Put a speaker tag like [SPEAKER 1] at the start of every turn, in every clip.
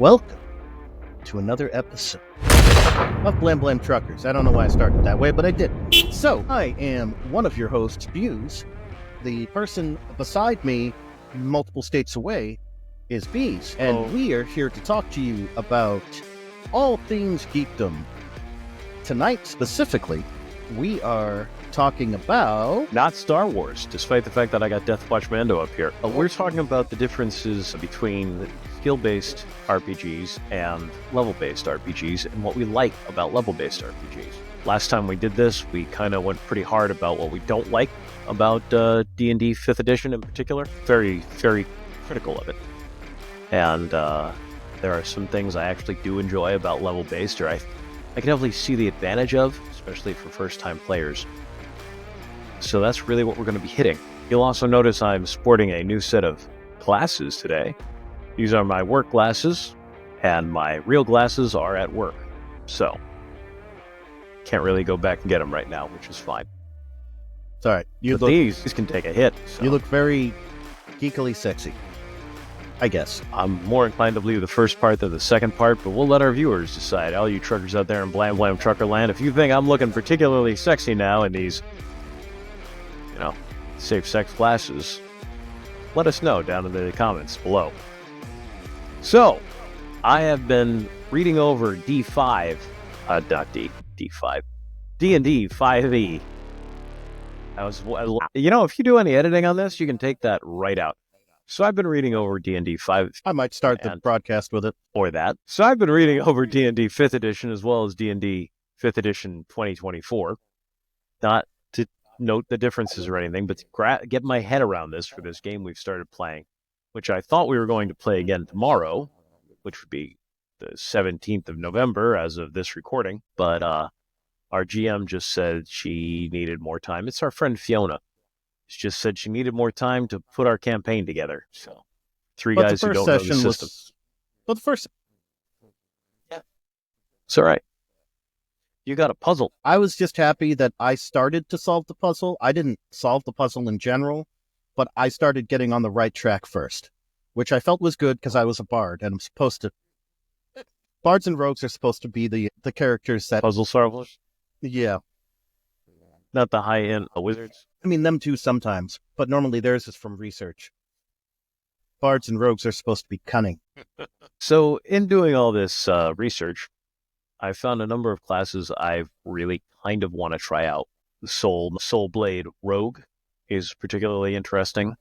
[SPEAKER 1] Welcome to another episode of Blam Blam Truckers. I don't know why I started that way, but I did. So, I am one of your hosts, Buse. The person beside me, multiple states away, is Bees. And we are here to talk to you about all things geekdom. Tonight, specifically, we are talking about...
[SPEAKER 2] Not Star Wars, despite the fact that I got Death Watch Mando up here. We're talking about the differences between skill-based RPGs and level-based RPGs and what we like about level-based RPGs. Last time we did this, we kind of went pretty hard about what we don't like about D&D 5th edition in particular. Very, very critical of it. And there are some things I actually do enjoy about level-based, or I can definitely see the advantage of, especially for first-time players. So that's really what we're going to be hitting. You'll also notice I'm sporting a new set of glasses today. These are my work glasses, and my real glasses are at work. So, can't really go back and get them right now, which is fine.
[SPEAKER 1] It's all right.
[SPEAKER 2] These can take a hit. So.
[SPEAKER 1] You look very geekily sexy, I guess.
[SPEAKER 2] I'm more inclined to believe the first part than the second part, but we'll let our viewers decide. All you truckers out there in Blam Blam Truckerland, if you think I'm looking particularly sexy now in these, safe sex glasses, let us know down in the comments below. So, I have been reading over D5, D5, D&D 5e. If you do any editing on this, you can take that right out. So I've been reading over D&D 5.
[SPEAKER 1] I might start the broadcast with it.
[SPEAKER 2] Or that. So I've been reading over D&D 5th edition as well as D&D 5th edition 2024. Not to note the differences or anything, but to get my head around this for this game we've started playing, which I thought we were going to play again tomorrow, which would be the 17th of November as of this recording. But our GM just said she needed more time. It's our friend Fiona. She just said she needed more time to put our campaign together. So, three guys who don't know the system.
[SPEAKER 1] But the first...
[SPEAKER 2] Yeah. It's all right. You got a puzzle.
[SPEAKER 1] I was just happy that I started to solve the puzzle. I didn't solve the puzzle in general, but I started getting on the right track first, which I felt was good because I was a bard, and I'm supposed to... Bards and rogues are supposed to be the characters that...
[SPEAKER 2] Puzzle solvers?
[SPEAKER 1] Yeah.
[SPEAKER 2] Not the high-end wizards?
[SPEAKER 1] I mean, them too sometimes, but normally theirs is from research. Bards and rogues are supposed to be cunning.
[SPEAKER 2] So, in doing all this research, I found a number of classes I really kind of want to try out. The Soul Blade Rogue is particularly interesting.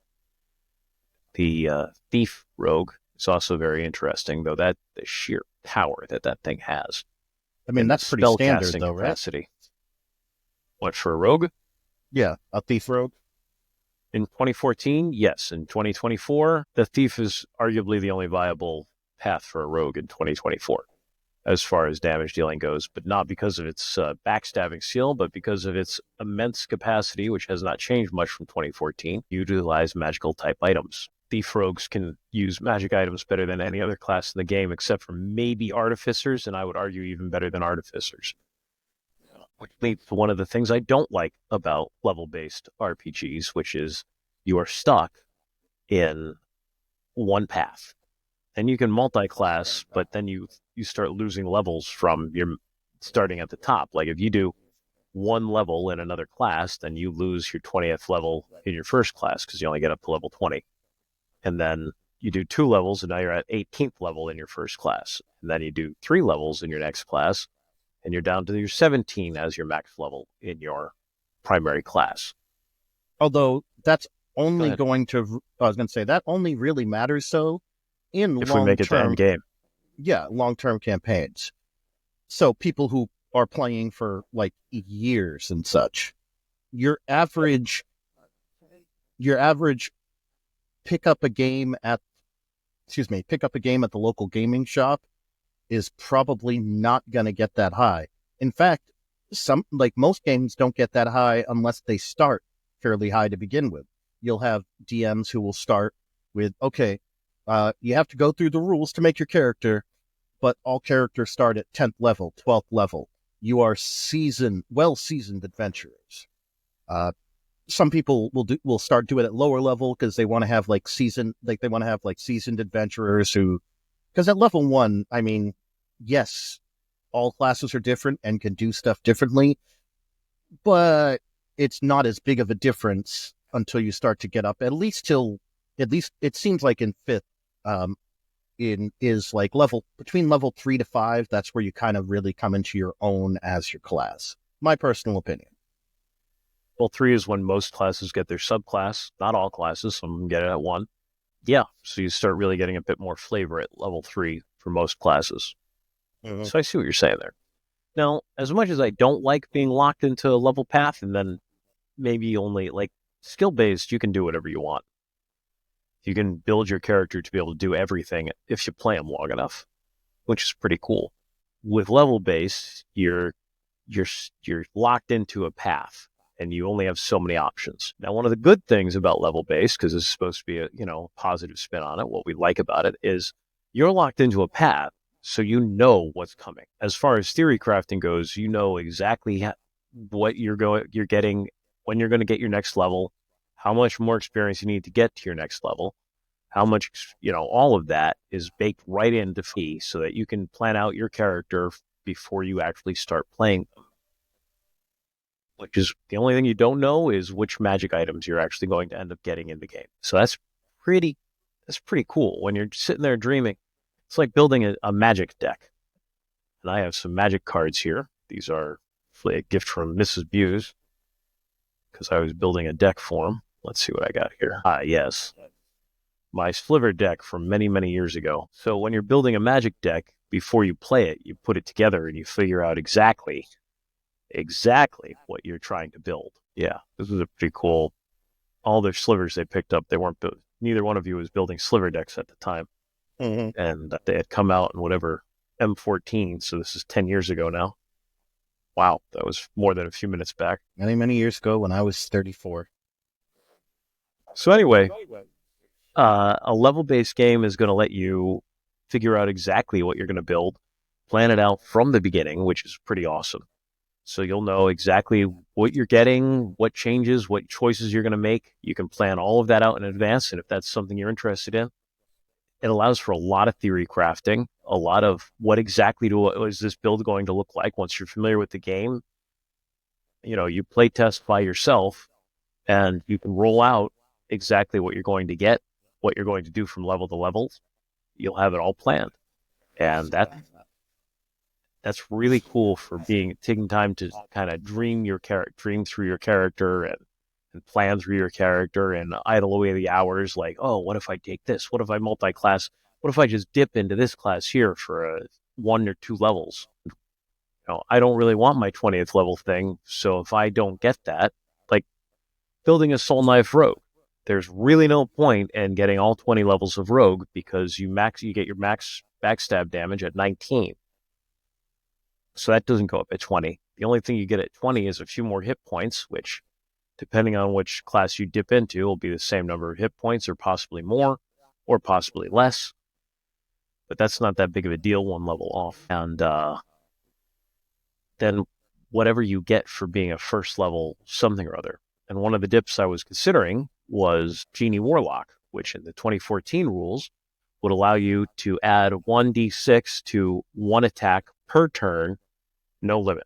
[SPEAKER 2] The Thief Rogue is also very interesting, though the sheer power that thing has.
[SPEAKER 1] I mean, that's pretty standard, though, right?
[SPEAKER 2] Capacity. What, for a rogue?
[SPEAKER 1] Yeah, a Thief Rogue.
[SPEAKER 2] In 2014, yes. In 2024, the Thief is arguably the only viable path for a rogue in 2024. As far as damage dealing goes, but not because of its backstabbing skill, but because of its immense capacity, which has not changed much from 2014. Utilize magical type items. Thief rogues can use magic items better than any other class in the game, except for maybe artificers, and I would argue even better than artificers. Which leads to one of the things I don't like about level-based RPGs, which is you are stuck in one path. And you can multi-class, but then you start losing levels from your starting at the top. Like if you do one level in another class, then you lose your 20th level in your first class because you only get up to level 20. And then you do 2 levels, and now you're at 18th level in your first class. And then you do 3 levels in your next class, and you're down to your 17 as your max level in your primary class.
[SPEAKER 1] Although that's only going to... I was going to say, that only really matters so in
[SPEAKER 2] if we make it to end game.
[SPEAKER 1] Yeah, long-term campaigns. So people who are playing for like years and such, your average pick up a game at the local gaming shop is probably not going to get that high. In fact, most games don't get that high unless they start fairly high to begin with. You'll have DMs who will start with, okay, you have to go through the rules to make your character, but all characters start at 10th level, 12th level. You are well-seasoned adventurers. Some people will start doing it at lower level because they want to have seasoned adventurers who Because at level 1, I mean, yes, all classes are different and can do stuff differently, but it's not as big of a difference until you start to get up, at least it seems like in 5th, in is like between level 3 to 5, that's where you kind of really come into your own as your class. My personal opinion.
[SPEAKER 2] Well, 3 is when most classes get their subclass. Not all classes, some of them get it at 1. Yeah, so you start really getting a bit more flavor at level 3 for most classes.
[SPEAKER 1] Mm-hmm.
[SPEAKER 2] So I see what you're saying there. Now, as much as I don't like being locked into a level path and then maybe only like skill-based, you can do whatever you want. You can build your character to be able to do everything if you play them long enough, which is pretty cool. With level-based, you're locked into a path and you only have so many options. Now, one of the good things about level-based, because this is supposed to be a positive spin on it, what we like about it is you're locked into a path, so you know what's coming. As far as theory crafting goes, you know exactly what you're getting, when you're going to get your next level, how much more experience you need to get to your next level, how much, all of that is baked right into fee so that you can plan out your character before you actually start playing them. Which is the only thing you don't know is which magic items you're actually going to end up getting in the game. So that's pretty cool. When you're sitting there dreaming, it's like building a magic deck. And I have some magic cards here. These are a gift from Mrs. Buse because I was building a deck for him. Let's see what I got here. Yes. My Sliver deck from many, many years ago. So when you're building a magic deck, before you play it, you put it together and you figure out exactly what you're trying to build. Yeah, this was a pretty cool. All their slivers they picked up, they weren't built. Neither one of you was building sliver decks at the time.
[SPEAKER 1] Mm-hmm.
[SPEAKER 2] And they had come out in whatever M14, so this is 10 years ago now. Wow, that was more than a few minutes back.
[SPEAKER 1] Many, many years ago when I was 34.
[SPEAKER 2] So anyway, a level-based game is going to let you figure out exactly what you're going to build, plan it out from the beginning, which is pretty awesome. So you'll know exactly what you're getting, what changes, what choices you're going to make. You can plan all of that out in advance, and if that's something you're interested in, it allows for a lot of theory crafting, a lot of what exactly is this build going to look like once you're familiar with the game. You play test by yourself, and you can roll out exactly what you're going to get, what you're going to do from level to level. You'll have it all planned, and that's really cool for taking time to kind of dream through your character and plan through your character and idle away the hours. Like, oh, what if I take this? What if I multi-class? What if I just dip into this class here for 1 or 2 levels? I don't really want my 20th level thing. So if I don't get that, like building a Soul Knife Rogue, there's really no point in getting all 20 levels of Rogue because you get your max backstab damage at 19. So that doesn't go up at 20. The only thing you get at 20 is a few more hit points, which, depending on which class you dip into, will be the same number of hit points or possibly more or possibly less. But that's not that big of a deal, 1 level off. And then whatever you get for being a first level something or other. And one of the dips I was considering was Genie Warlock, which in the 2014 rules would allow you to add 1d6 to 1 attack per turn, no limit.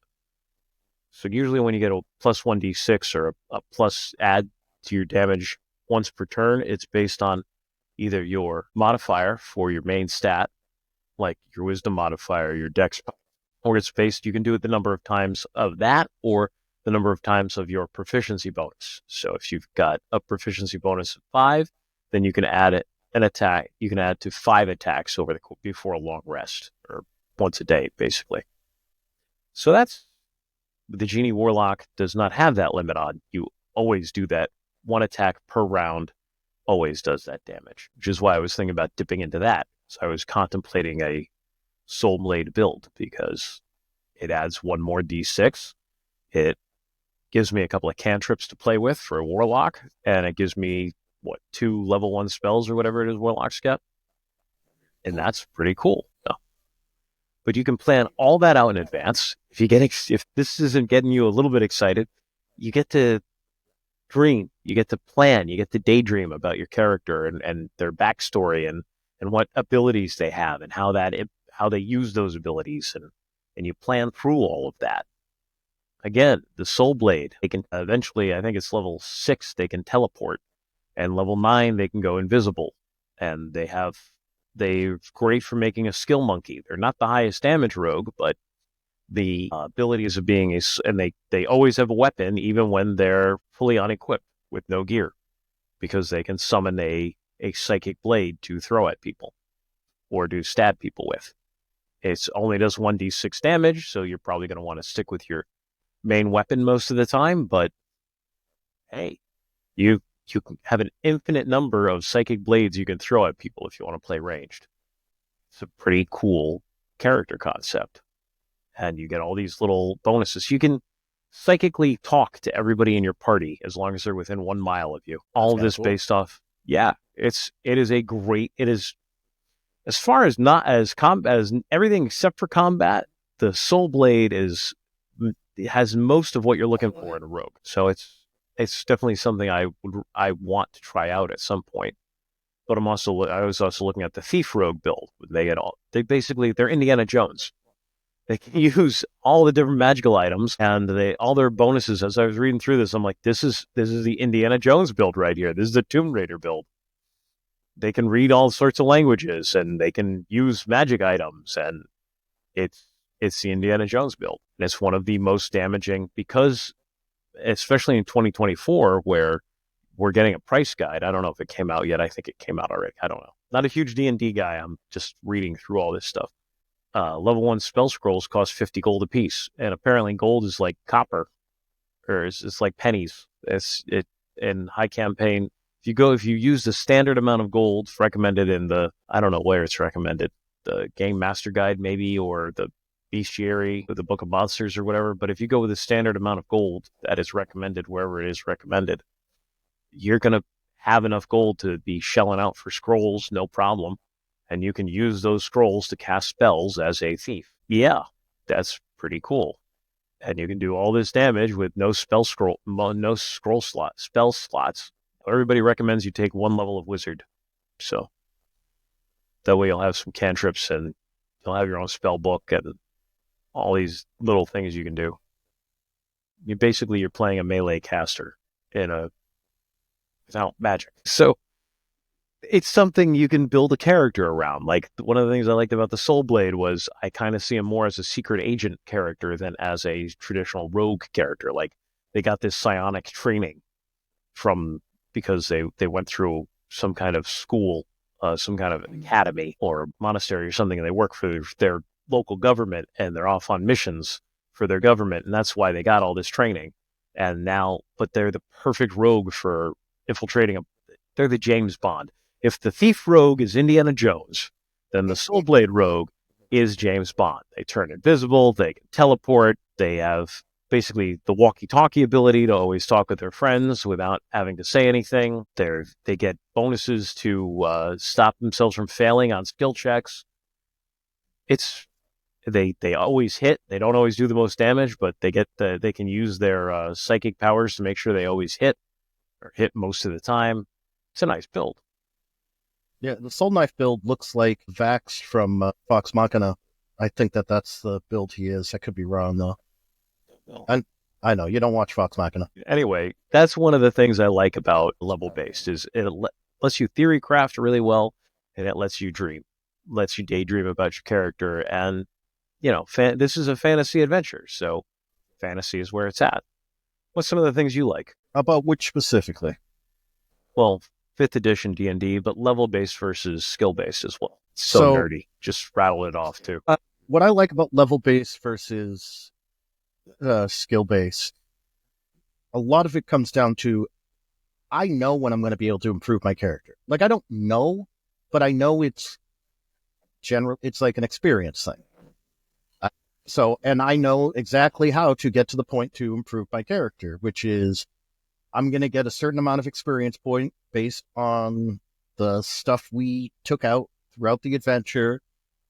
[SPEAKER 2] So usually when you get a plus 1d6 or a plus add to your damage once per turn, it's based on either your modifier for your main stat, like your wisdom modifier, your dex, or it's based, you can do it the number of times of that or the number of times of your proficiency bonus. So if you've got a proficiency bonus of 5, then you can add an attack. You can add to 5 attacks before a long rest, or once a day, basically. So the Genie Warlock does not have that limit on. You always do that. 1 attack per round always does that damage, which is why I was thinking about dipping into that. So I was contemplating a Soul Blade build because it adds 1 more d6. It gives me a couple of cantrips to play with for a Warlock, and it gives me, 2 level 1 spells or whatever it is Warlocks get. And that's pretty cool. But you can plan all that out in advance. If this isn't getting you a little bit excited, you get to dream, you get to plan, you get to daydream about your character and their backstory and and what abilities they have and how they use those abilities, and you plan through all of that. Again, the Soul Blade, they can eventually, I think it's level 6, they can teleport, and level 9 they can go invisible, and they're great for making a skill monkey. They're not the highest damage rogue, but the abilities of being and they always have a weapon even when they're fully unequipped with no gear, because they can summon a psychic blade to throw at people or to stab people with. It only does 1d6 damage, so you're probably going to want to stick with your main weapon most of the time, but hey, you can have an infinite number of psychic blades you can throw at people if you want to play ranged. It's a pretty cool character concept. And you get all these little bonuses. You can psychically talk to everybody in your party as long as they're within 1 mile of you. All of this based off, it is, as far as not as as everything except for combat, the Soul Blade has most of what you're looking for in a rogue. So it's definitely something I want to try out at some point. But I was also looking at the Thief Rogue build. They're Indiana Jones. They can use all the different magical items and all their bonuses. As I was reading through this, I'm like, this is the Indiana Jones build right here. This is the Tomb Raider build. They can read all sorts of languages and they can use magic items, and it's the Indiana Jones build. And it's one of the most damaging, because especially in 2024 where we're getting a price guide. I don't know if it came out yet. I think it came out already. I don't know. Not a huge D&D guy. I'm just reading through all this stuff. Level 1 spell scrolls cost 50 gold apiece, and apparently gold is like copper, or it's like pennies. In high campaign. If you use the standard amount of gold recommended in I don't know where it's recommended, the Game Master Guide maybe, or the Bestiary, or the Book of Monsters or whatever. But if you go with the standard amount of gold that is recommended wherever it is recommended, you're gonna have enough gold to be shelling out for scrolls, no problem. And you can use those scrolls to cast spells as a thief. Yeah, that's pretty cool. And you can do all this damage with no spell slots. Everybody recommends you take 1 level of wizard. So that way you'll have some cantrips and you'll have your own spell book and all these little things you can do. You're playing a melee caster without magic. So it's something you can build a character around. Like, one of the things I liked about the Soul Blade was I kind of see him more as a secret agent character than as a traditional rogue character. Like, they got this psionic training because they went through some kind of school, some kind of academy or monastery or something, and they work for their local government, and they're off on missions for their government, and that's why they got all this training. But they're the perfect rogue for infiltrating they're the James Bond. If the Thief Rogue is Indiana Jones, then the Soul Blade Rogue is James Bond. They turn invisible, they can teleport, they have basically the walkie-talkie ability to always talk with their friends without having to say anything. They get bonuses to stop themselves from failing on skill checks. They always hit. They don't always do the most damage, but they can use their psychic powers to make sure they always hit, or hit most of the time. It's a nice build.
[SPEAKER 1] Yeah, the Soul Knife build looks like Vax from Vox Machina. I think that's the build he is. I could be wrong, though. And I know, you don't watch Vox Machina.
[SPEAKER 2] Anyway, that's one of the things I like about level-based, is it lets you theory craft really well, and it lets you dream. Lets you daydream about your character. And, this is a fantasy adventure, so fantasy is where it's at. What's some of the things you like?
[SPEAKER 1] About which specifically?
[SPEAKER 2] Well, 5th edition D&D, but level-based versus skill-based as well. So nerdy. Just rattle it off, too.
[SPEAKER 1] What I like about level-based versus skill-based, a lot of it comes down to, I know when I'm going to be able to improve my character. Like, I don't know, but I know it's like an experience thing. And I know exactly how to get to the point to improve my character, which is, I'm going to get a certain amount of experience point based on the stuff we took out throughout the adventure,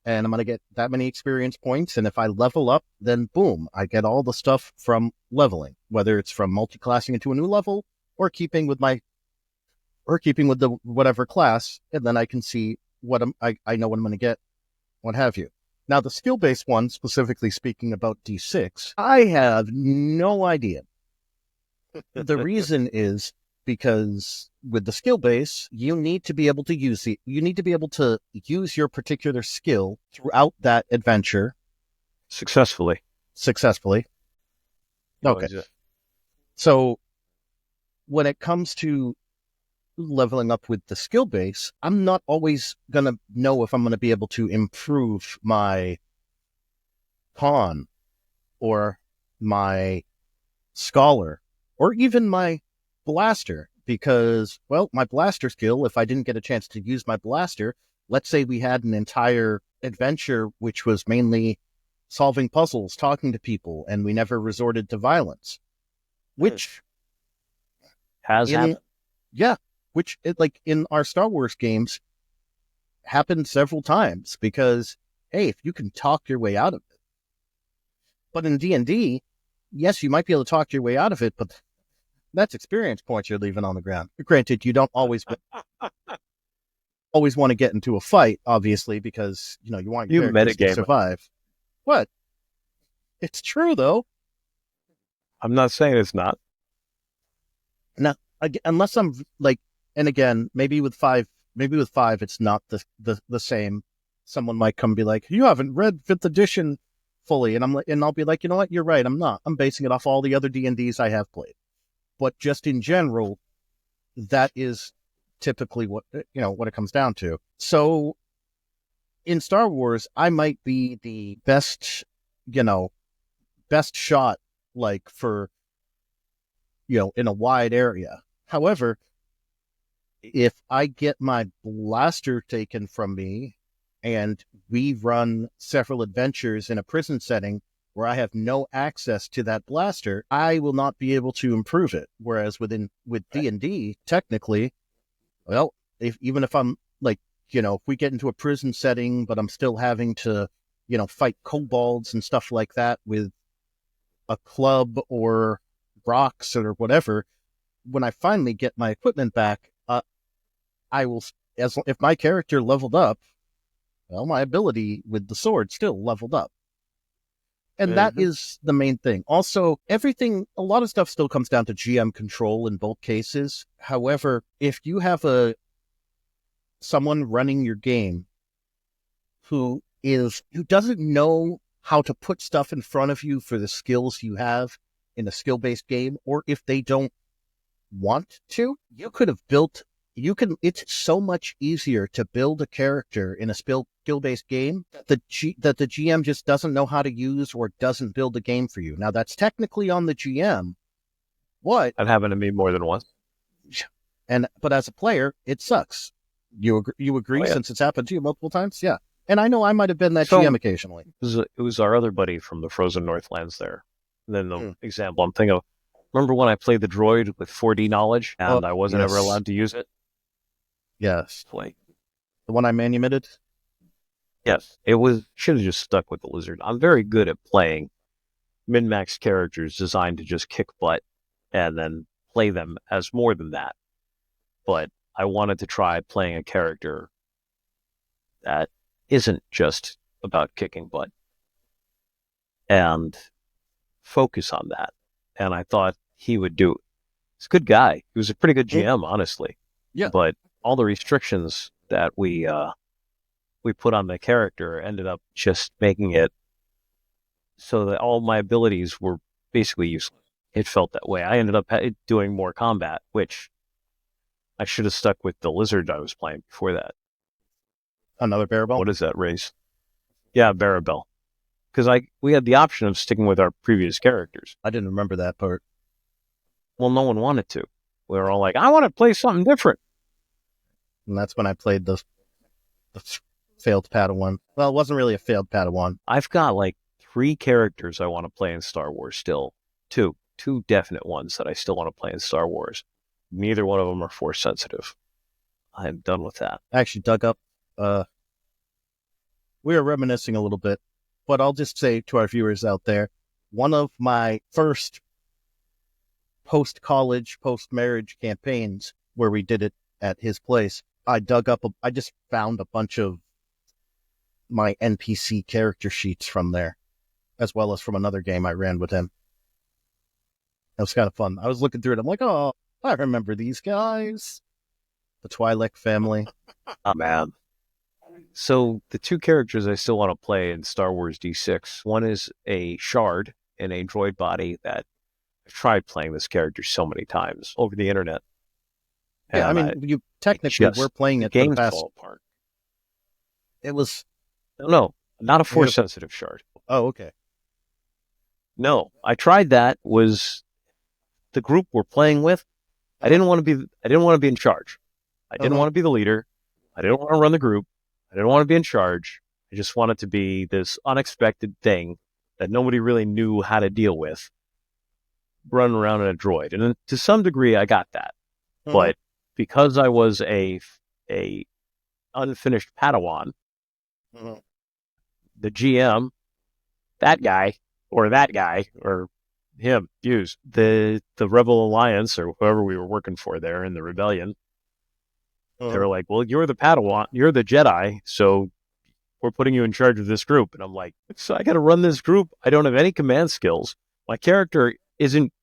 [SPEAKER 1] and I'm going to get that many experience points. And if I level up, then boom, I get all the stuff from leveling, whether it's from multi-classing into a new level or keeping with the whatever class, and then I can see I know what I'm going to get, what have you. Now, the skill-based one, specifically speaking about D6, I have no idea. The reason is because with the skill base, you need to be able to use your particular skill throughout that adventure
[SPEAKER 2] Successfully.
[SPEAKER 1] Okay. So when it comes to leveling up with the skill base, I'm not always going to know if I'm going to be able to improve my pawn or my scholar or even my blaster, because, well, my blaster skill, if I didn't get a chance to use my blaster, let's say we had an entire adventure which was mainly solving puzzles, talking to people, and we never resorted to violence, which
[SPEAKER 2] has happened.
[SPEAKER 1] Yeah, which like in our Star Wars games happened several times, because hey, if you can talk your way out of it. But in D&D, yes, you might be able to talk your way out of it, but that's experience points you're leaving on the ground. Granted, you don't always want to get into a fight, obviously, because you want your characters to survive. What? It's true, though.
[SPEAKER 2] I'm not saying it's not.
[SPEAKER 1] Now, unless I'm like, and again, maybe with five, it's not the same. Someone might come and be like, "You haven't read 5th edition fully," and I'll be like, "You know what? You're right. I'm not. I'm basing it off all the other D&Ds I have played." But just in general, that is typically what it comes down to. So in Star Wars, I might be the best shot, like, for in a wide area. However, if I get my blaster taken from me and we run several adventures in a prison setting where I have no access to that blaster, I will not be able to improve it. Whereas with D&D, technically, well, even if I'm like, if we get into a prison setting, but I'm still having to, fight kobolds and stuff like that with a club or rocks or whatever, when I finally get my equipment back, I will, if my character leveled up, well, my ability with the sword still leveled up. And that is the main thing. Also, a lot of stuff still comes down to GM control in both cases. However, if you have someone running your game who doesn't know how to put stuff in front of you for the skills you have in a skill-based game, or if they don't want to, it's so much easier to build a character in a skill-based game that the GM just doesn't know how to use or doesn't build a game for you. Now, that's technically on the GM. What?
[SPEAKER 2] That happened to me more than once.
[SPEAKER 1] But as a player, it sucks. You agree, since it's happened to you multiple times? Yeah. And I know I might have been that GM occasionally.
[SPEAKER 2] It was our other buddy from the Frozen Northlands there. And then the example I'm thinking of, remember when I played the droid with 4D knowledge and I wasn't ever allowed to use it?
[SPEAKER 1] Yes. The one I manumitted?
[SPEAKER 2] Yes. Should have just stuck with the lizard. I'm very good at playing min-max characters designed to just kick butt and then play them as more than that. But I wanted to try playing a character that isn't just about kicking butt and focus on that. And I thought he would do it. He's a good guy. He was a pretty good GM, honestly.
[SPEAKER 1] Yeah.
[SPEAKER 2] But all the restrictions that we put on the character ended up just making it so that all my abilities were basically useless. It felt that way. I ended up doing more combat, which I should have stuck with the lizard I was playing before that.
[SPEAKER 1] Another Barabel?
[SPEAKER 2] What is that race? Yeah, Barabel. Because we had the option of sticking with our previous characters.
[SPEAKER 1] I didn't remember that part.
[SPEAKER 2] Well, no one wanted to. We were all like, I want to play something different.
[SPEAKER 1] And that's when I played the failed Padawan. Well, it wasn't really a failed Padawan.
[SPEAKER 2] I've got like 3 characters I want to play in Star Wars still. Two definite ones that I still want to play in Star Wars. Neither one of them are Force sensitive. I'm done with that.
[SPEAKER 1] I actually dug up. We were reminiscing a little bit, but I'll just say to our viewers out there, one of my first post-college, post-marriage campaigns where we did it at his place, I just found a bunch of my NPC character sheets from there, as well as from another game I ran with him. It was kind of fun. I was looking through it. I'm like, oh, I remember these guys. The Twi'lek family.
[SPEAKER 2] Oh, man. So the two characters I still want to play in Star Wars D6, one is a shard in a droid body that I've tried playing this character so many times over the internet.
[SPEAKER 1] Yeah, I mean, you technically were playing it for the past.
[SPEAKER 2] Fall apart.
[SPEAKER 1] It was
[SPEAKER 2] no, not a force sensitive shard.
[SPEAKER 1] Oh, okay.
[SPEAKER 2] No, I tried that. Was the group we're playing with? I didn't want to be in charge. I didn't want to be the leader. I didn't want to run the group. I didn't want to be in charge. I just wanted to be this unexpected thing that nobody really knew how to deal with, running around in a droid. And to some degree, I got that. But because I was a unfinished Padawan, the GM, that guy or him used the Rebel Alliance or whoever we were working for there in the rebellion. They were like, well, you're the Padawan, you're the Jedi, so we're putting you in charge of this group. And I'm like, so I got to run this group. I don't have any command skills. My character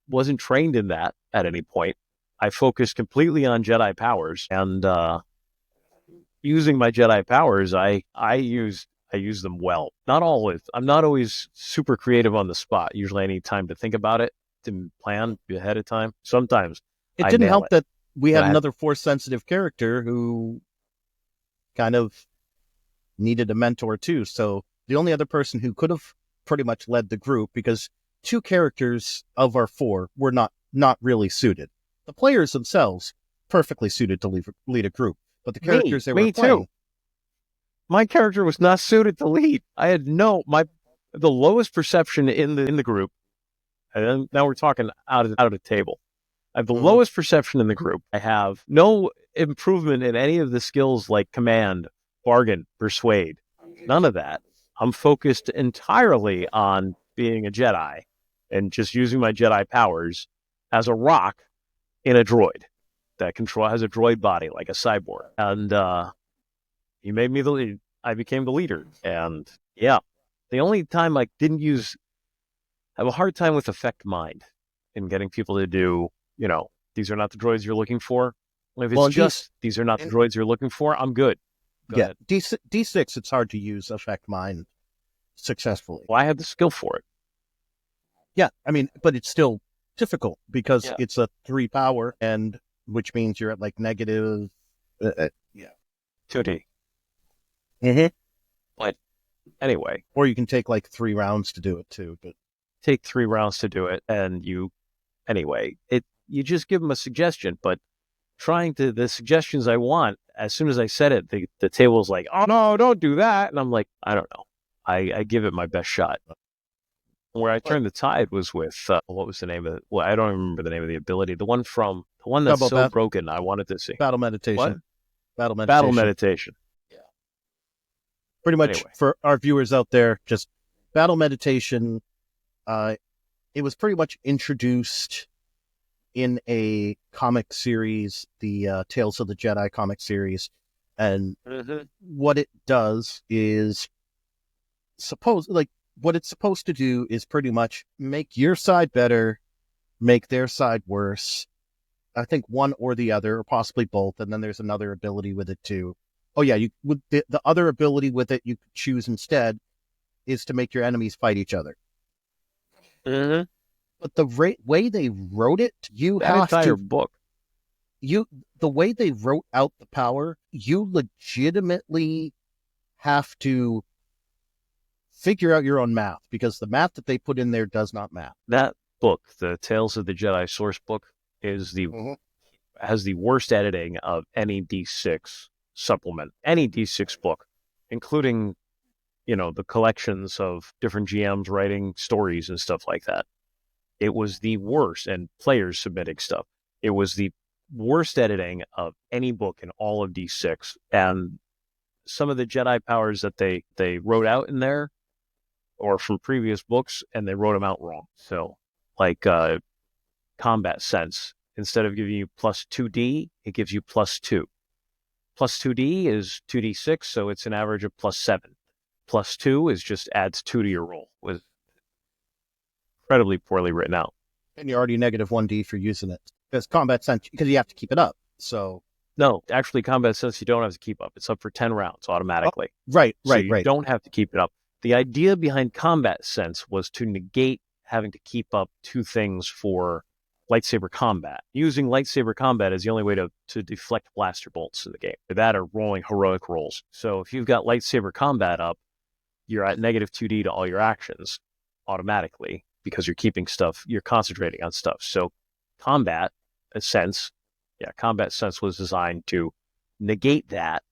[SPEAKER 2] wasn't trained in that at any point. I focused completely on Jedi powers, and using my Jedi powers, I use them well. Not always. I'm not always super creative on the spot. Usually I need time to think about it, to plan ahead of time. Sometimes
[SPEAKER 1] it didn't help that we had another force-sensitive character who kind of needed a mentor too. So the only other person who could have pretty much led the group, because two characters of our four were not really suited. The players themselves perfectly suited to lead a group, but the characters they were playing.
[SPEAKER 2] Too. My character was not suited to lead. I had the lowest perception in the group. And then, now we're talking out of the table. I have the lowest perception in the group. I have no improvement in any of the skills like command, bargain, persuade. None of that. I'm focused entirely on being a Jedi and just using my Jedi powers as a rock in a droid that has a droid body like a cyborg. And he made me the lead. I became the leader. And yeah, the only time I have a hard time with effect mind in getting people to do, these are not the droids you're looking for. If it's these are not the droids you're looking for, I'm good. Go ahead.
[SPEAKER 1] D6, it's hard to use effect mind successfully.
[SPEAKER 2] Well, I have the skill for it.
[SPEAKER 1] Yeah, I mean, but it's still difficult because it's a 3 power, and which means you're at like negative
[SPEAKER 2] 2D. But anyway,
[SPEAKER 1] or you can take like 3 rounds to do it too. But
[SPEAKER 2] take 3 rounds to do it, and you just give them a suggestion. But the suggestions I want, as soon as I said it, the table's like, oh no, don't do that, and I'm like, I don't know. I give it my best shot. Where I turned the tide was with what was the name of it? Well, I don't remember the name of the ability. The one that's so broken. I wanted to see
[SPEAKER 1] battle meditation.
[SPEAKER 2] What? Battle meditation. Yeah.
[SPEAKER 1] Pretty much for our viewers out there, just battle meditation. It was pretty much introduced in a comic series, the Tales of the Jedi comic series, and what it does is what it's supposed to do is pretty much make your side better, make their side worse. I think one or the other, or possibly both, and then there's another ability with it too. Oh yeah, the other ability with it you could choose instead is to make your enemies fight each other. But the way they wrote it,
[SPEAKER 2] book.
[SPEAKER 1] The way they wrote out the power, you legitimately have to figure out your own math, because the math that they put in there does not math.
[SPEAKER 2] That book, the Tales of the Jedi source book, has the worst editing of any D6 supplement, any D6 book, including, the collections of different GMs writing stories and stuff like that. It was the worst, and players submitting stuff. It was the worst editing of any book in all of D6. And some of the Jedi powers that they wrote out in there or from previous books, and they wrote them out wrong. So, like combat sense, instead of giving you plus 2D, it gives you plus 2. Plus 2D is 2d6, so it's an average of plus 7. Plus 2 is just adds 2 to your roll. It was incredibly poorly written out.
[SPEAKER 1] And you're already negative 1D for using it. Because combat sense, because you have to keep it up. So
[SPEAKER 2] no, actually, combat sense you don't have to keep up. It's up for 10 rounds automatically.
[SPEAKER 1] Right.
[SPEAKER 2] So you don't have to keep it up. The idea behind combat sense was to negate having to keep up 2 things for lightsaber combat. Using lightsaber combat is the only way to deflect blaster bolts in the game. That are rolling heroic rolls. So if you've got lightsaber combat up, you're at negative 2D to all your actions automatically because you're keeping stuff, you're concentrating on stuff. So combat sense was designed to negate that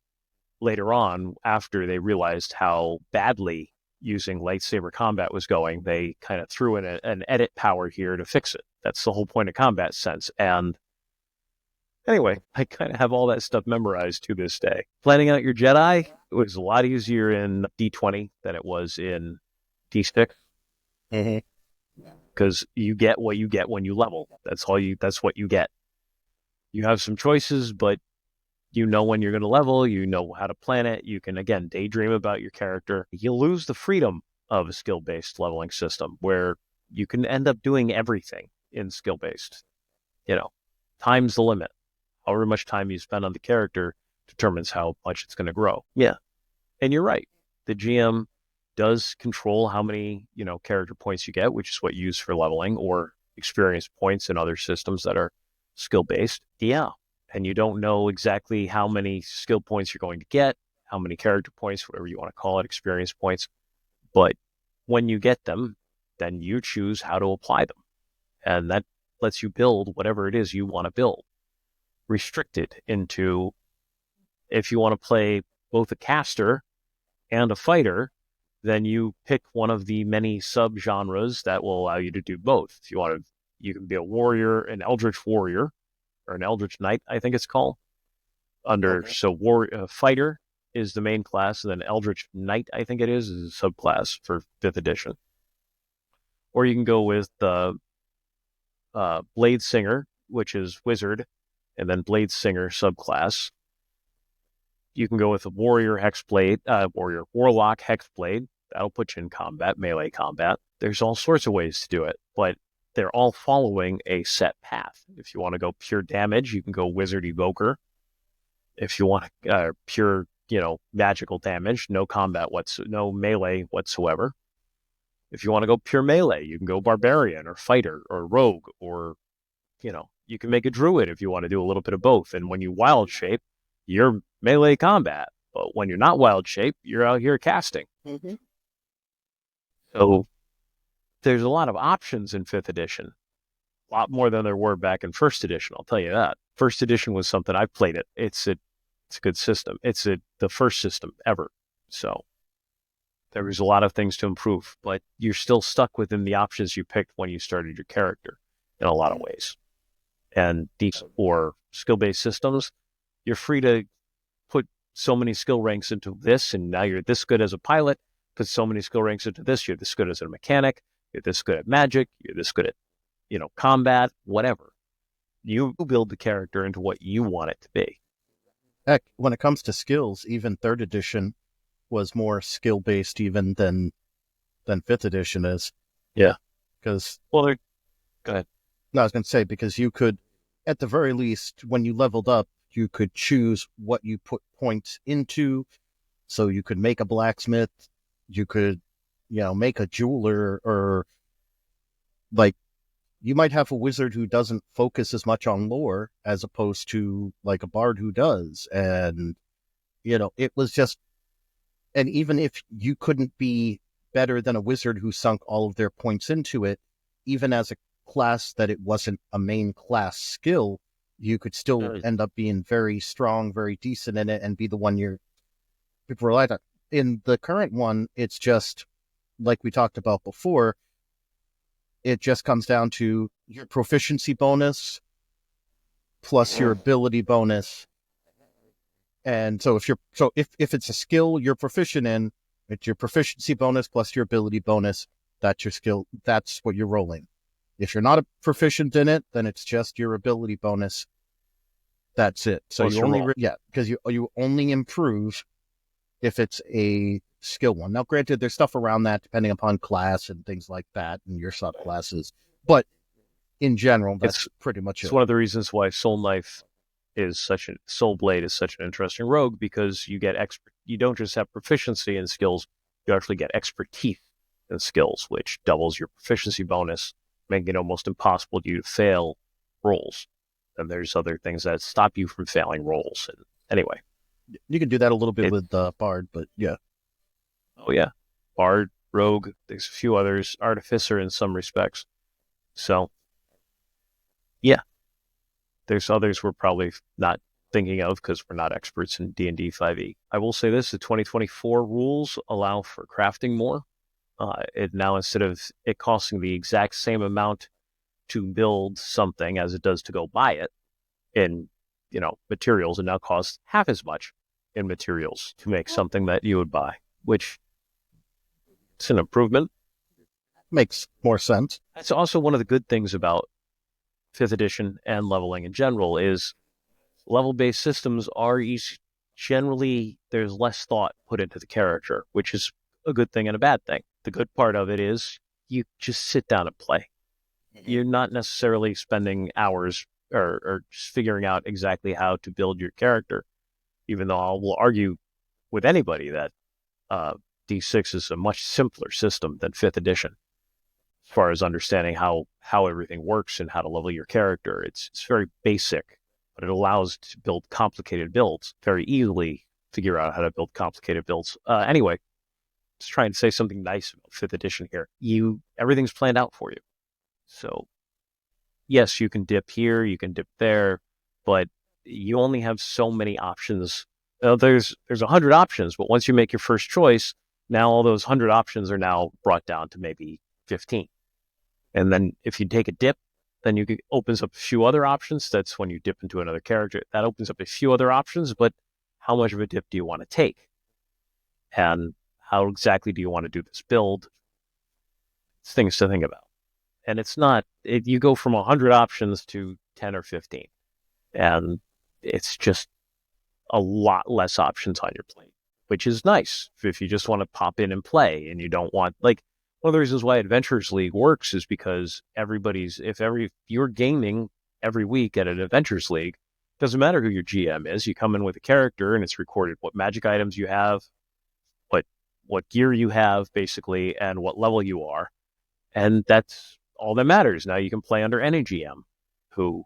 [SPEAKER 2] later on after they realized how badly using lightsaber combat was going. They kind of threw in an edit power here to fix it. That's the whole point of combat sense. And anyway, I kind of have all that stuff memorized to this day. Planning out your Jedi, it was a lot easier in D20 than it was in D6. Because you get what you get when you level. That's what you get. You have some choices, but you know when you're going to level, you know how to plan it. You can, again, daydream about your character. You'll lose the freedom of a skill-based leveling system where you can end up doing everything in skill-based. Time's the limit. However much time you spend on the character determines how much it's going to grow. Yeah. And you're right. The GM does control how many, character points you get, which is what you use for leveling, or experience points in other systems that are skill-based. Yeah. And you don't know exactly how many skill points you're going to get, how many character points, whatever you want to call it, experience points. But when you get them, then you choose how to apply them. And that lets you build whatever it is you want to build. Restricted into, if you want to play both a caster and a fighter, then you pick one of the many sub-genres that will allow you to do both. If you want to, you can be a warrior, an eldritch warrior, or an eldritch knight, I think it's called. Fighter is the main class, and then eldritch knight, I think it is a subclass for 5th edition. Or you can go with the Blade Singer, which is wizard, and then Blade Singer subclass. You can go with a warrior warlock hexblade. That'll put you in combat, melee combat. There's all sorts of ways to do it, but they're all following a set path. If you want to go pure damage, you can go wizard evoker. If you want pure, magical damage, no melee whatsoever. If you want to go pure melee, you can go barbarian or fighter or rogue, or, you can make a druid if you want to do a little bit of both. And when you wild shape, you're melee combat. But when you're not wild shape, you're out here casting.
[SPEAKER 1] Mm-hmm.
[SPEAKER 2] So there's a lot of options in 5th edition. A lot more than there were back in 1st edition, I'll tell you that. 1st edition was something I played it. It's a good system. It's the first system ever. So there was a lot of things to improve, but you're still stuck within the options you picked when you started your character in a lot of ways. And these or skill-based systems, you're free to put so many skill ranks into this, and now you're this good as a pilot. Put so many skill ranks into this, you're this good as a mechanic. You're this good at magic. You're this good at, combat, whatever. You build the character into what you want it to be.
[SPEAKER 1] Heck, when it comes to skills, even 3rd edition was more skill-based even than 5th edition is.
[SPEAKER 2] Yeah.
[SPEAKER 1] Because...
[SPEAKER 2] Well, go ahead.
[SPEAKER 1] No, I was going to say, because you could, at the very least, when you leveled up, you could choose what you put points into. So you could make a blacksmith. You could, make a jeweler, or you might have a wizard who doesn't focus as much on lore as opposed to like a bard who does. And, it was just, and even if you couldn't be better than a wizard who sunk all of their points into it, even as a class that it wasn't a main class skill, you could still end up being very strong, very decent in it, and be the one people relied on. In the current one, it's just, like we talked about before, it just comes down to your proficiency bonus plus your ability bonus. And so if it's a skill you're proficient in, it's your proficiency bonus plus your ability bonus. That's your skill. That's what you're rolling. If you're not proficient in it, then it's just your ability bonus. That's it. So
[SPEAKER 2] Plus
[SPEAKER 1] you
[SPEAKER 2] your
[SPEAKER 1] only,
[SPEAKER 2] roll.
[SPEAKER 1] because you only improve if it's a skill one. Now, granted, there's stuff around that depending upon class and things like that and your subclasses, but in general, that's
[SPEAKER 2] It's
[SPEAKER 1] pretty much
[SPEAKER 2] it's
[SPEAKER 1] it.
[SPEAKER 2] one of the reasons why Soul Blade is such an interesting rogue, because you get you don't just have proficiency in skills, you actually get expertise in skills, which doubles your proficiency bonus, making it almost impossible for you to fail rolls. And there's other things that stop you from failing rolls. And anyway,
[SPEAKER 1] You can do that a little bit with Bard, but yeah.
[SPEAKER 2] oh yeah, Bard, Rogue, there's a few others, Artificer in some respects. So yeah, there's others we're probably not thinking of because we're not experts in D&D 5e. I will say this, the 2024 rules allow for crafting more. It now, instead of it costing the exact same amount to build something as it does to go buy it in, materials, it now costs half as much in materials to make something that you would buy, which it's an improvement.
[SPEAKER 1] Makes more sense.
[SPEAKER 2] That's also one of the good things about 5th edition and leveling in general is level-based systems are generally, there's less thought put into the character, which is a good thing and a bad thing. The good part of it is you just sit down and play. You're not necessarily spending hours or just figuring out exactly how to build your character, even though I will argue with anybody that D6 is a much simpler system than 5th edition as far as understanding how everything works and how to level your character. It's very basic, but it allows to build complicated builds very easily, figure out how to build complicated builds. Anyway, just trying to say something nice about 5th edition here. Everything's planned out for you. So yes, you can dip here, you can dip there, but you only have so many options. There's 100 options, but once you make your first choice, now all those 100 options are now brought down to maybe 15. And then if you take a dip, then opens up a few other options. That's when you dip into another character. That opens up a few other options, but how much of a dip do you want to take? And how exactly do you want to do this build? It's things to think about. And it's not, you go from 100 options to 10 or 15. And it's just a lot less options on your plate, which is nice if you just want to pop in and play and you don't want, one of the reasons why Adventures League works is because if you're gaming every week at an Adventures League, doesn't matter who your GM is, you come in with a character and it's recorded what magic items you have, what gear you have basically, and what level you are. And that's all that matters. Now you can play under any GM who,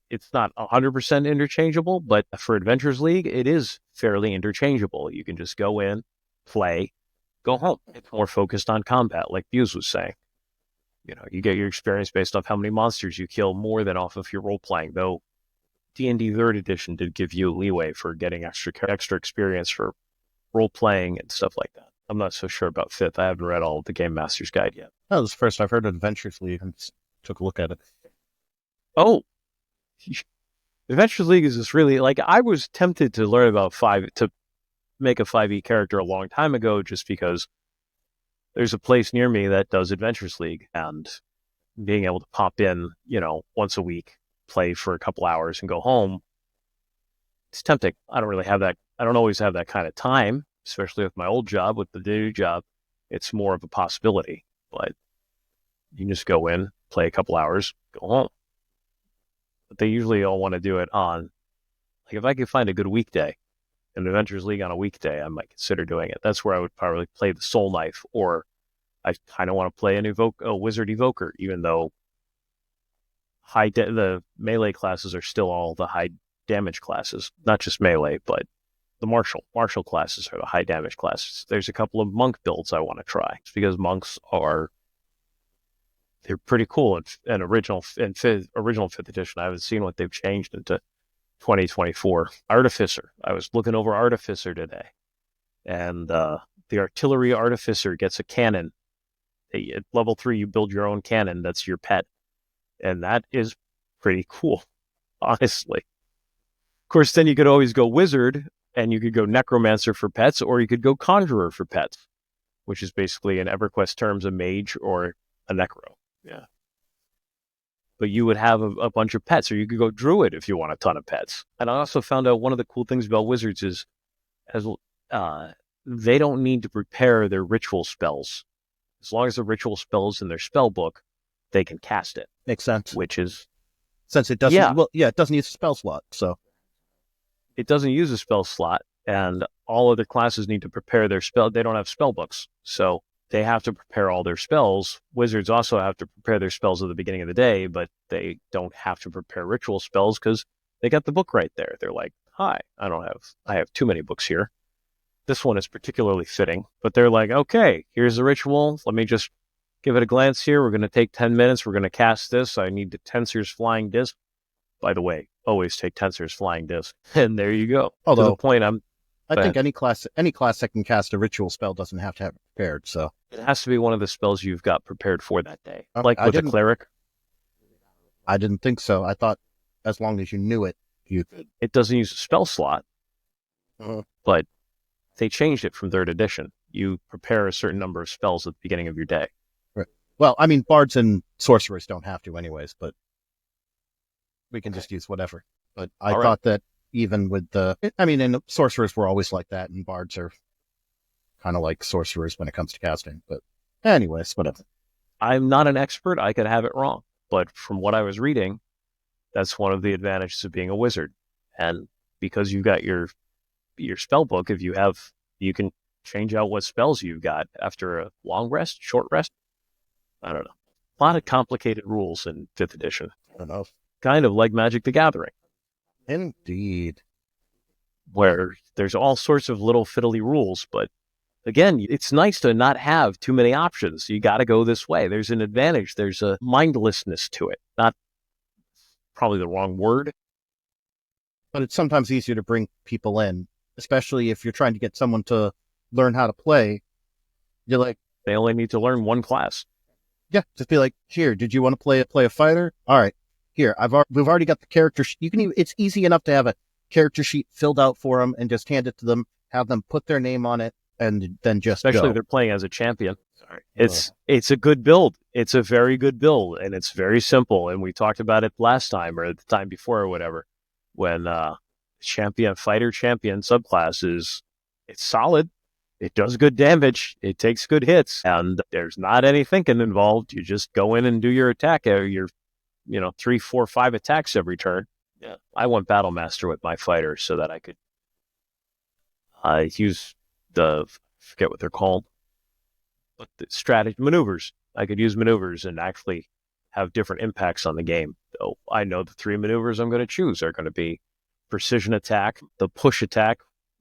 [SPEAKER 2] it's not 100% interchangeable, but for Adventures League, it is fairly interchangeable. You can just go in, play, go home. It's more focused on combat, like Buse was saying. You get your experience based off how many monsters you kill more than off of your role-playing, though D&D 3rd edition did give you leeway for getting extra experience for role-playing and stuff like that. I'm not so sure about 5th. I haven't read all of the Game Master's Guide yet.
[SPEAKER 1] That was the first I've heard of Adventures League and took a look at it.
[SPEAKER 2] Oh, Adventures League is just really, I was tempted to learn about to make a 5e character a long time ago, just because there's a place near me that does Adventures League, and being able to pop in, once a week, play for a couple hours and go home, it's tempting. I don't always have that kind of time, especially with my old job, with the day job. It's more of a possibility, but you can just go in, play a couple hours, go home. But they usually all want to do it on, if I could find a good weekday, an Adventures League on a weekday, I might consider doing it. That's where I would probably play the Soul Knife, or I kind of want to play a Wizard Evoker, even though the melee classes are still all the high damage classes, not just melee, but the martial classes are the high damage classes. There's a couple of monk builds I want to try, because monks they're pretty cool in original 5th edition. I haven't seen what they've changed into 2024. Artificer. I was looking over Artificer today, and the artillery artificer gets a cannon. At level 3, you build your own cannon. That's your pet, and that is pretty cool, honestly. Of course, then you could always go wizard, and you could go necromancer for pets, or you could go conjurer for pets, which is basically, in EverQuest terms, a mage or a necro. Yeah. but you would have a bunch of pets, or you could go druid if you want a ton of pets. And I also found out one of the cool things about wizards is they don't need to prepare their ritual spells. As long as the ritual spell's in their spell book, they can cast it.
[SPEAKER 1] Makes sense.
[SPEAKER 2] Which is...
[SPEAKER 1] Since it doesn't, it doesn't use a spell slot, so.
[SPEAKER 2] It doesn't use a spell slot, and all other classes need to prepare their spell. They don't have spell books, so they have to prepare all their spells. Wizards also have to prepare their spells at the beginning of the day, but they don't have to prepare ritual spells because they got the book right there. They're like, hi, I have too many books here. This one is particularly fitting, but they're like, okay, here's the ritual. Let me just give it a glance here. We're going to take 10 minutes. We're going to cast this. I need the Tensor's Flying Disc. By the way, always take Tensor's Flying Disc. And there you go.
[SPEAKER 1] Although,
[SPEAKER 2] to the point,
[SPEAKER 1] I think any class that can cast a ritual spell doesn't have to have it prepared. So
[SPEAKER 2] it has to be one of the spells you've got prepared for that day. Like with a cleric.
[SPEAKER 1] I didn't think so. I thought as long as you knew it, you could.
[SPEAKER 2] It doesn't use a spell slot, but they changed it from 3rd edition. You prepare a certain number of spells at the beginning of your day.
[SPEAKER 1] Well, I mean, bards and sorcerers don't have to anyways, but we can just use whatever. But I thought that even with and sorcerers were always like that, and bards are kind of like sorcerers when it comes to casting. But anyways, whatever.
[SPEAKER 2] I'm not an expert. I could have it wrong. But from what I was reading, that's one of the advantages of being a wizard. And because you've got your spell book, you can change out what spells you've got after a long rest, short rest. I don't know. A lot of complicated rules in 5th edition.
[SPEAKER 1] I don't know.
[SPEAKER 2] Kind of like Magic the Gathering.
[SPEAKER 1] Indeed.
[SPEAKER 2] Where there's all sorts of little fiddly rules, but again, it's nice to not have too many options. You got to go this way. There's an advantage. There's a mindlessness to it. Not probably the wrong word.
[SPEAKER 1] But it's sometimes easier to bring people in, especially if you're trying to get someone to learn how to play. You're like,
[SPEAKER 2] they only need to learn one class.
[SPEAKER 1] Yeah, just be like, here, did you want to play a fighter? All right, here, we've already got the character sheet. It's easy enough to have a character sheet filled out for them and just hand it to them, have them put their name on it, and then just
[SPEAKER 2] especially if they're playing as a champion. Sorry. It's a good build. It's a very good build, and it's very simple. And we talked about it last time or the time before or whatever, when fighter champion subclass it's solid. It does good damage. It takes good hits, and there's not any thinking involved. You just go in and do your attack, your 3, 4, 5 attacks every turn. Yeah, I went Battle Master with my fighter so that I could use I forget what they're called, but the strategy maneuvers. I could use maneuvers and actually have different impacts on the game. So I know the 3 maneuvers I'm going to choose are going to be precision attack, the push attack,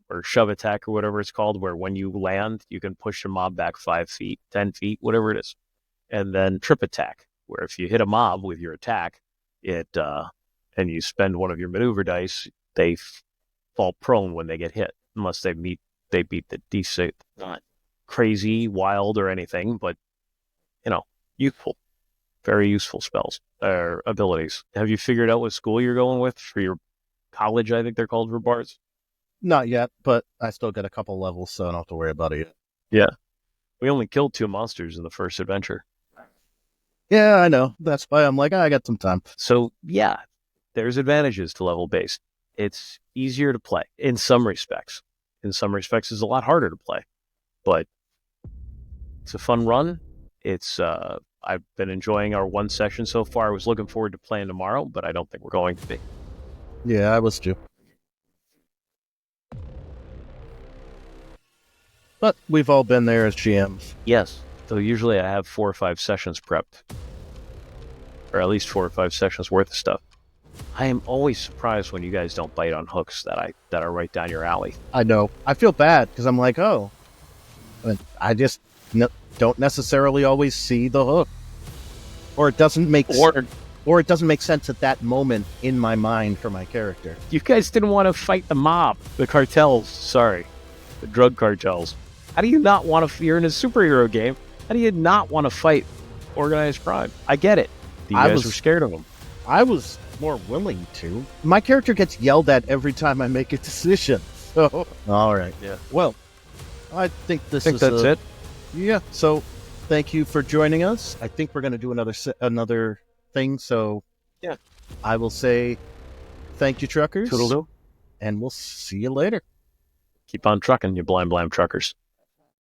[SPEAKER 2] or shove attack, or whatever it's called, where when you land, you can push a mob back 5 feet, 10 feet, whatever it is. And then trip attack, where if you hit a mob with your attack, and you spend one of your maneuver dice, they fall prone when they get hit, unless they beat the DC. Not crazy, wild, or anything, but, useful. Very useful spells, or abilities. Have you figured out what school you're going with for your college, I think they're called, for bards?
[SPEAKER 1] Not yet, but I still get a couple levels, so I don't have to worry about it yet.
[SPEAKER 2] Yeah. We only killed 2 monsters in the first adventure.
[SPEAKER 1] Yeah, I know. That's why I'm like, I got some time.
[SPEAKER 2] So, yeah, there's advantages to level-based. It's easier to play in some respects. In some respects, it's a lot harder to play. But it's a fun run. I've been enjoying our 1 session so far. I was looking forward to playing tomorrow, but I don't think we're going to be.
[SPEAKER 1] Yeah, I was too. But we've all been there as GMs.
[SPEAKER 2] Yes. So usually I have 4 or 5 sessions prepped. Or at least 4 or 5 sessions worth of stuff. I am always surprised when you guys don't bite on hooks that are right down your alley.
[SPEAKER 1] I know. I feel bad because I'm like, oh. But I just don't necessarily always see the hook. Or it doesn't make or it doesn't make sense at that moment in my mind for my character.
[SPEAKER 2] You guys didn't want to fight the mob. The cartels. Sorry. The drug cartels. How do you not want to... You're in a superhero game. How do you not want to fight organized crime? I get it. You guys were scared of them.
[SPEAKER 1] I was more willing to. My character gets yelled at every time I make a decision. So, all right.
[SPEAKER 2] Yeah.
[SPEAKER 1] Well, I think that's
[SPEAKER 2] it.
[SPEAKER 1] Yeah. So, thank you for joining us. I think we're going to do another thing. So,
[SPEAKER 2] Yeah.
[SPEAKER 1] I will say thank you, truckers.
[SPEAKER 2] Toodaloo.
[SPEAKER 1] And we'll see you later.
[SPEAKER 2] Keep on trucking, you blam truckers.